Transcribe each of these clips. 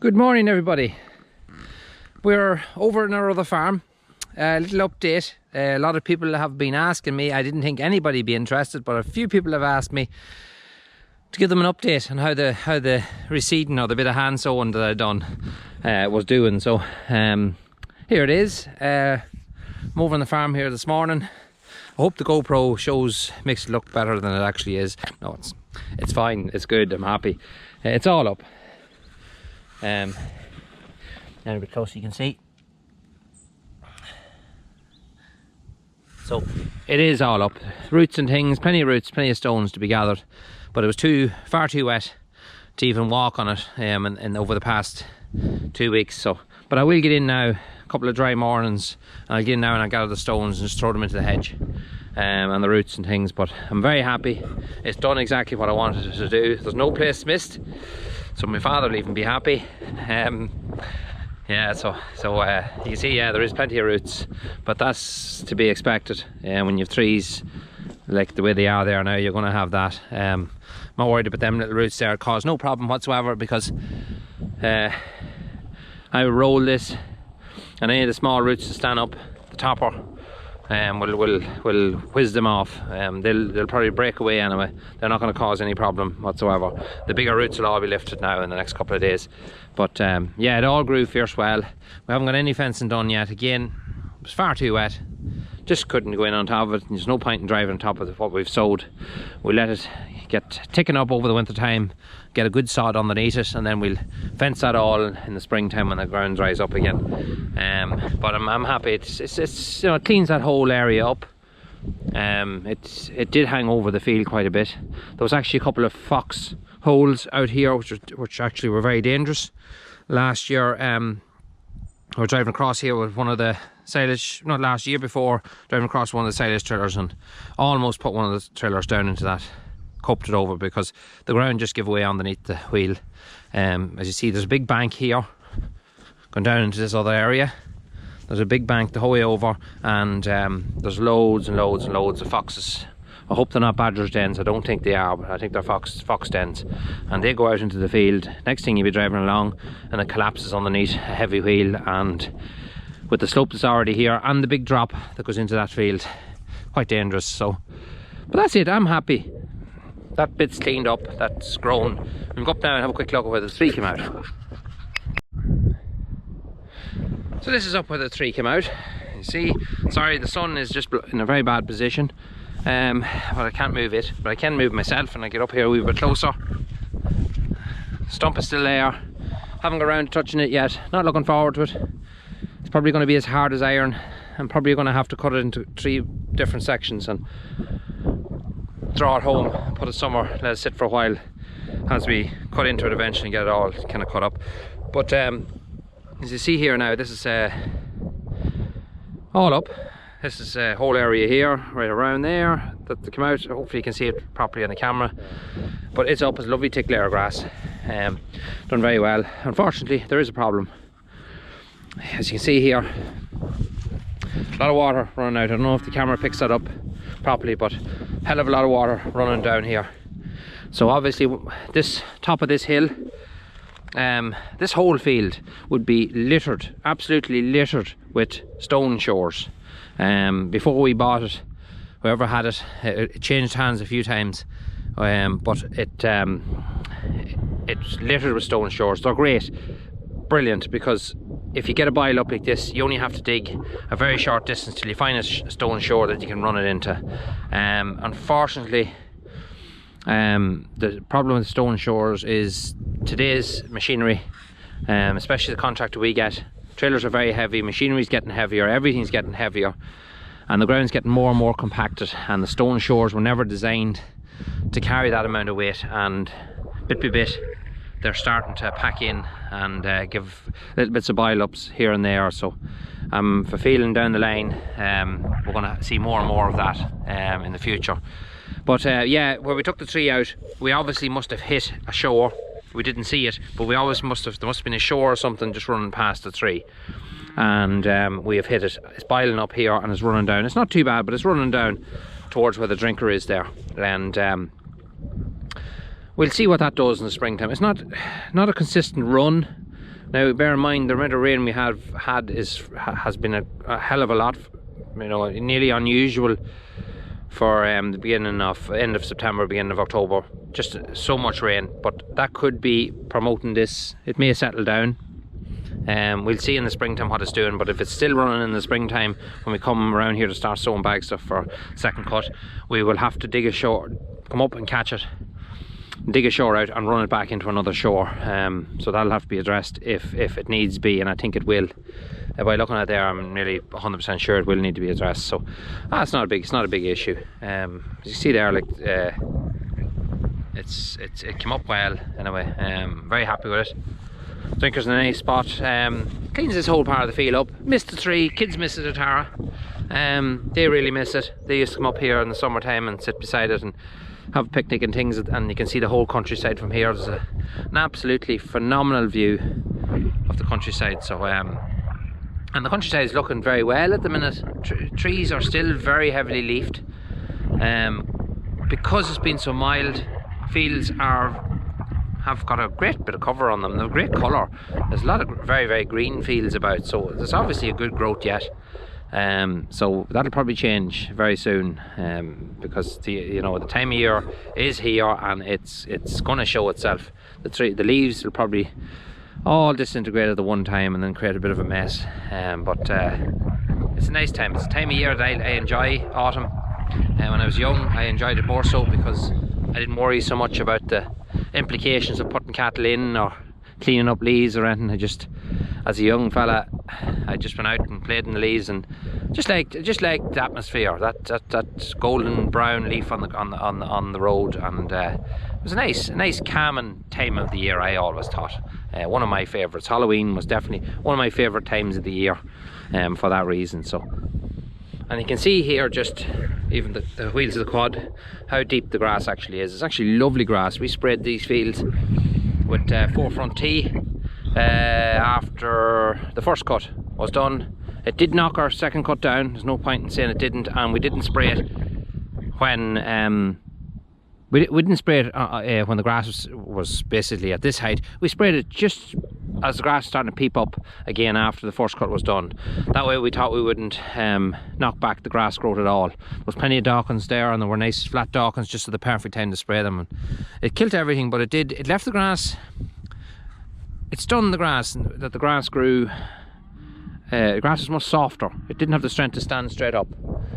Good morning, everybody. We're over in our other farm. A little update. A lot of people have been asking me. I didn't think anybody would be interested, but a few people have asked me to give them an update on how the reseeding or the bit of hand sowing that I done was doing. So here it is. I'm over on the farm here this morning. I hope the GoPro makes it look better than it actually is. No, it's fine. It's good. I'm happy. It's all up. Now a bit closer you can see. So it is all up. Roots and things, plenty of roots, plenty of stones to be gathered. But it was far too wet to even walk on it and over the past 2 weeks. But I will get in now, a couple of dry mornings, and I'll get in now and I'll gather the stones and just throw them into the hedge and the roots and things. But I'm very happy. It's done exactly what I wanted it to do. There's no place missed. So my father will even be happy. Yeah, so you can see, yeah, there is plenty of roots, but that's to be expected. When you have trees like the way they are there now, you're going to have that. I'm not worried about them little roots there. It cause no problem whatsoever, because I will roll this, and any of the small roots that stand up, the topper, will whiz them off. They'll probably break away anyway. They're not going to cause any problem whatsoever. The bigger roots will all be lifted now in the next couple of days. But yeah, it all grew fierce well. We haven't got any fencing done yet. Again, it was far too wet. Just couldn't go in on top of it. There's no point in driving on top of what we've sowed. We let it get ticking up over the winter time, get a good sod underneath it, and then we'll fence that all in the springtime when the ground dries up again. But I'm happy. It's you know, it cleans that whole area up. It did hang over the field quite a bit. There was actually a couple of fox holes out here which actually were very dangerous. Last year we were driving across here with one of the silage, not last year, before, driving across one of the silage trailers and almost put one of the trailers down into that, coped it over, because the ground just gave way underneath the wheel. As you see, there's a big bank here going down into this other area. There's a big bank the whole way over, and there's loads and loads and loads of foxes. I hope they're not badgers' dens. I don't think they are, but I think they're fox dens, and they go out into the field. Next thing, you'll be driving along and it collapses underneath a heavy wheel, and with the slope that's already here and the big drop that goes into that field, quite dangerous. So, but that's it. I'm happy. That bit's cleaned up. That's grown. We'll go up now and have a quick look at where the tree came out. So this is up where the tree came out. You see, sorry, the sun is just in a very bad position. But I can't move it, but I can move myself, and I get up here a wee bit closer. Stump is still there. Haven't got around to touching it yet. Not looking forward to it. It's probably going to be as hard as iron. I'm probably going to have to cut it into 3 different sections and draw it home, put it somewhere, let it sit for a while as we cut into it eventually and get it all kind of cut up. But as you see here now, this is all up. This is a whole area here, right around there, that they come out. Hopefully you can see it properly on the camera. But it's up, it's a lovely thick layer of grass. Done very well. Unfortunately, there is a problem. As you can see here, a lot of water running out. I don't know if the camera picks that up properly, but hell of a lot of water running down here. So obviously this top of this hill, this whole field would be littered, absolutely littered with stone shores. Before we bought it, whoever had it, it changed hands a few times, but it's littered with stone shores. They're great, brilliant, because if you get a bile up like this, you only have to dig a very short distance till you find a stone shore that you can run it into. Unfortunately, the problem with stone shores is today's machinery, especially the contractor we get. Trailers are very heavy, machinery's getting heavier, everything's getting heavier, and the ground's getting more and more compacted, and the stone shores were never designed to carry that amount of weight, and bit by bit they're starting to pack in and give little bits of bile ups here and there. So for feeling down the line, we're going to see more and more of that in the future. But yeah, where we took the tree out, we obviously must have hit a shore. We didn't see it, but we always there must have been a shore or something just running past the tree, and we have hit it. It's biling up here and it's running down. It's not too bad, but it's running down towards where the drinker is there, and we'll see what that does in the springtime. It's not a consistent run, Now bear in mind the amount of rain we have had has been a hell of a lot, you know, nearly unusual for the end of September, beginning of October. Just so much rain, but that could be promoting this. It may settle down. We'll see in the springtime what it's doing, but if it's still running in the springtime when we come around here to start sowing bag stuff for second cut, we will have to dig a shore, come up and catch it, dig a shore out and run it back into another shore. So that'll have to be addressed if it needs be, and I think it will. By looking at it there, I'm nearly 100% sure it will need to be addressed. So it's not a big issue. As you see there, like it came up well anyway. Very happy with it. Drinker's in a nice spot. Cleans this whole part of the field up. Missed the tree, kids miss it at Tara. They really miss it. They used to come up here in the summertime and sit beside it and have a picnic and things, and you can see the whole countryside from here. There's an absolutely phenomenal view of the countryside. So and the countryside is looking very well at the minute. Trees are still very heavily leafed. Because it's been so mild, fields have got a great bit of cover on them. They're great colour. There's a lot of very, very green fields about, so there's obviously a good growth yet. So that'll probably change very soon, because the time of year is here and it's going to show itself. The leaves will probably all disintegrate at the one time and then create a bit of a mess. But it's a nice time. It's a time of year that I enjoy, autumn. When I was young, I enjoyed it more so because I didn't worry so much about the implications of putting cattle in or cleaning up leaves or anything. As a young fella, I just went out and played in the leaves and just liked the atmosphere, that golden brown leaf on the road, and it was a nice calming time of the year. I always thought one of my favourites. Halloween was definitely one of my favourite times of the year, for that reason. So, and you can see here, just even the wheels of the quad, how deep the grass actually is. It's actually lovely grass. We sprayed these fields with 4 front T after the first cut was done. It did knock our second cut down. There's no point in saying it didn't, and we didn't spray it when we didn't spray it when the grass was basically at this height. We sprayed it just as the grass started to peep up again after the first cut was done. That way we thought we wouldn't knock back the grass growth at all. There was plenty of Dawkins there, and there were nice flat Dawkins just at the perfect time to spray them. And it killed everything, but it left the grass. It stunned the grass, that the grass grew. The grass was much softer. It didn't have the strength to stand straight up.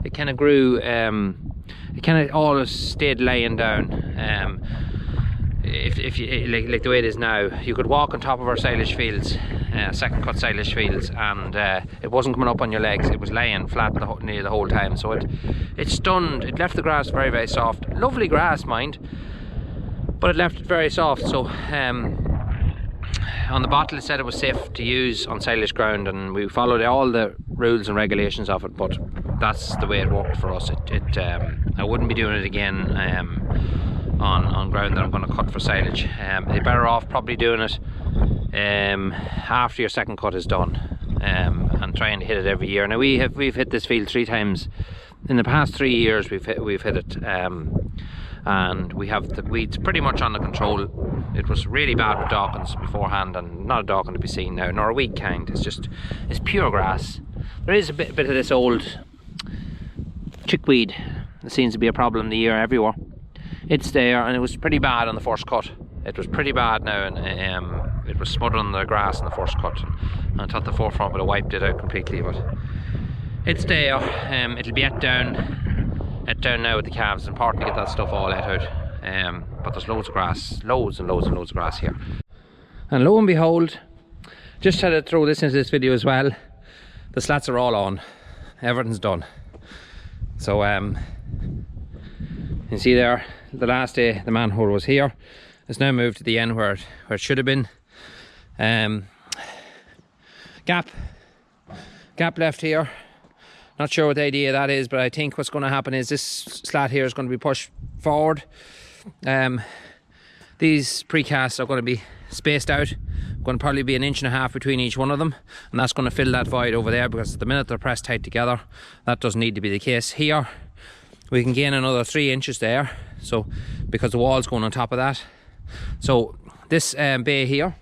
It kind of grew. It kind of always stayed laying down. If you like the way it is now, you could walk on top of our silage fields, second cut silage fields, and it wasn't coming up on your legs. It was laying flat near the whole time. So it stunned. It left the grass very, very soft. Lovely grass, mind, but it left it very soft. So on the bottle it said it was safe to use on silage ground, and we followed all the rules and regulations of it, but that's the way it worked for us. I wouldn't be doing it again on ground that I'm going to cut for silage. You're better off probably doing it after your second cut is done, and trying to hit it every year. Now we've hit this field 3 times in the past 3 years. We've hit it, and we have the weeds pretty much under control. It was really bad with Dawkins beforehand, and not a Dawkin to be seen now, nor a weed kind. It's pure grass. There is a bit of this old chickweed that seems to be a problem the year everywhere. It's there, and it was pretty bad on the first cut. It was pretty bad now, and it was smothering the grass in the first cut. And I thought the forefront would have wiped it out completely, but it's there. It'll be et down now with the calves. It's important to get that stuff all et out. But there's loads of grass, loads and loads and loads of grass here. And lo and behold, just had to throw this into this video as well. The slats are all on. Everything's done. So you see there, the last day the manhole was here. It's now moved to the end where it should have been. Gap left here. Not sure what the idea of that is, but I think what's going to happen is this slat here is going to be pushed forward. These precasts are going to be spaced out. Going to probably be 1.5 inches between each one of them, and that's going to fill that void over there, because at the minute they're pressed tight together. That doesn't need to be the case. Here we can gain another 3 inches there, so because the wall's going on top of that. So this bay here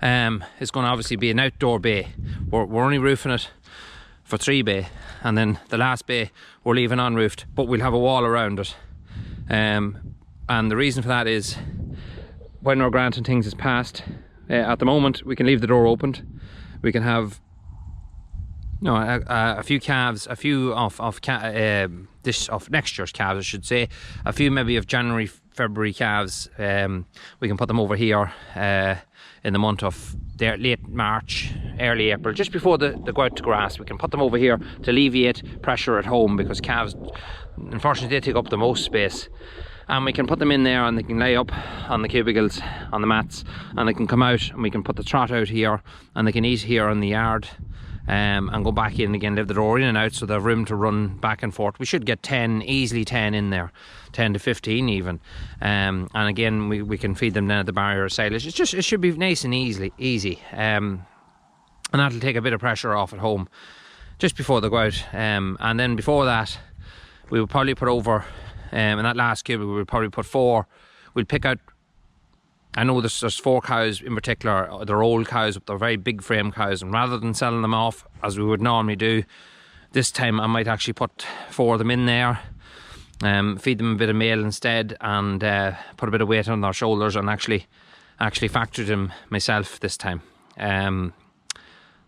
is going to obviously be an outdoor bay. We're only roofing it for 3 bay, and then the last bay we're leaving unroofed, but we'll have a wall around it. And the reason for that is when our granting things is passed, at the moment we can leave the door opened. We can have a few calves, a few of next year's calves, I should say, a few maybe of January, February calves. We can put them over here in the month of late March, early April, just before they go out to grass. We can put them over here to alleviate pressure at home, because calves, unfortunately, they take up the most space. And we can put them in there and they can lay up on the cubicles, on the mats, and they can come out and we can put the trot out here and they can eat here in the yard. And go back in again, leave the door in and out, so they have room to run back and forth. We should get 10, easily 10 in there, 10 to 15 even. And again, we can feed them down at the barrier of silage. It should be nice and easy. And that'll take a bit of pressure off at home just before they go out. And then before that, we will probably put over, in that last cube, we will probably put 4. We'll pick out, I know there's 4 cows in particular. They're old cows, but they're very big frame cows, and rather than selling them off as we would normally do, this time I might actually put 4 of them in there, feed them a bit of meal instead, and put a bit of weight on their shoulders, and actually factory them myself this time.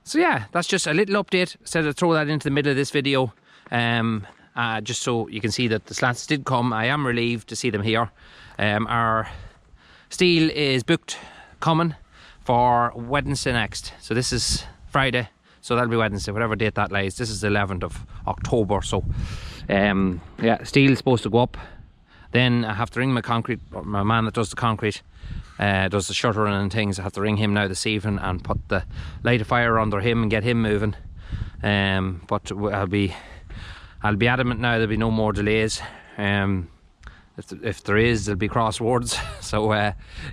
So yeah, that's just a little update. Said I'd throw that into the middle of this video, just so you can see that the slats did come. I am relieved to see them here. Our steel is booked coming for Wednesday next. So this is Friday, so that'll be Wednesday, whatever date that lies. This is the 11th of October. So yeah, steel is supposed to go up. Then I have to ring my man that does the concrete, does the shuttering and things. I have to ring him now this evening and light a fire under him and get him moving. But I'll be adamant now, there'll be no more delays. If there is, there'll be crosswords. So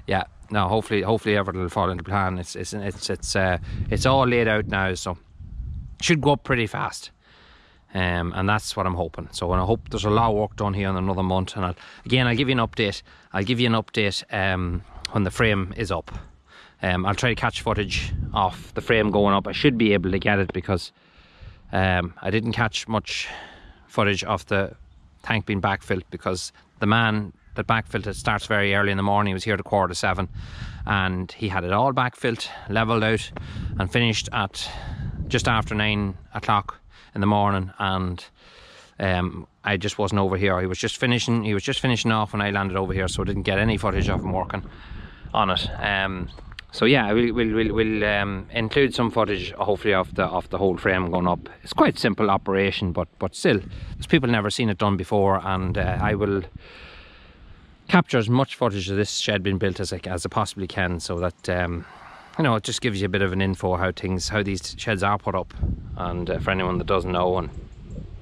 yeah, no, hopefully everything will fall into plan. It's all laid out now, so it should go up pretty fast. And that's what I'm hoping. So I hope there's a lot of work done here in another month, and I'll give you an update. I'll give you an update when the frame is up. I'll try to catch footage of the frame going up. I should be able to get it, because I didn't catch much footage of the tank being backfilled, because the man that backfilled it starts very early in the morning. He was here at 7:15, and he had it all backfilled, leveled out, and finished at just after 9 o'clock in the morning. And I just wasn't over here. He was just finishing off when I landed over here, so I didn't get any footage of him working on it. So yeah, we'll include some footage, hopefully, of the whole frame going up. It's quite a simple operation, but still, there's people never seen it done before, and I will capture as much footage of this shed being built as I possibly can, so that it just gives you a bit of an info how these sheds are put up, and for anyone that doesn't know, and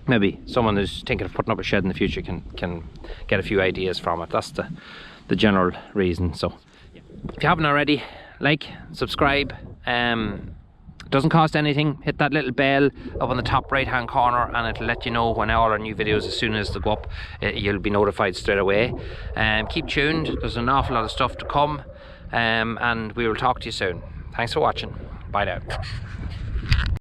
maybe someone who's thinking of putting up a shed in the future can get a few ideas from it. That's the general reason. So if you haven't already, like, subscribe. It doesn't cost anything. Hit that little bell up on the top right hand corner, and it'll let you know when all our new videos, as soon as they go up, you'll be notified straight away. Keep tuned, there's an awful lot of stuff to come, and we will talk to you soon. Thanks for watching. Bye now.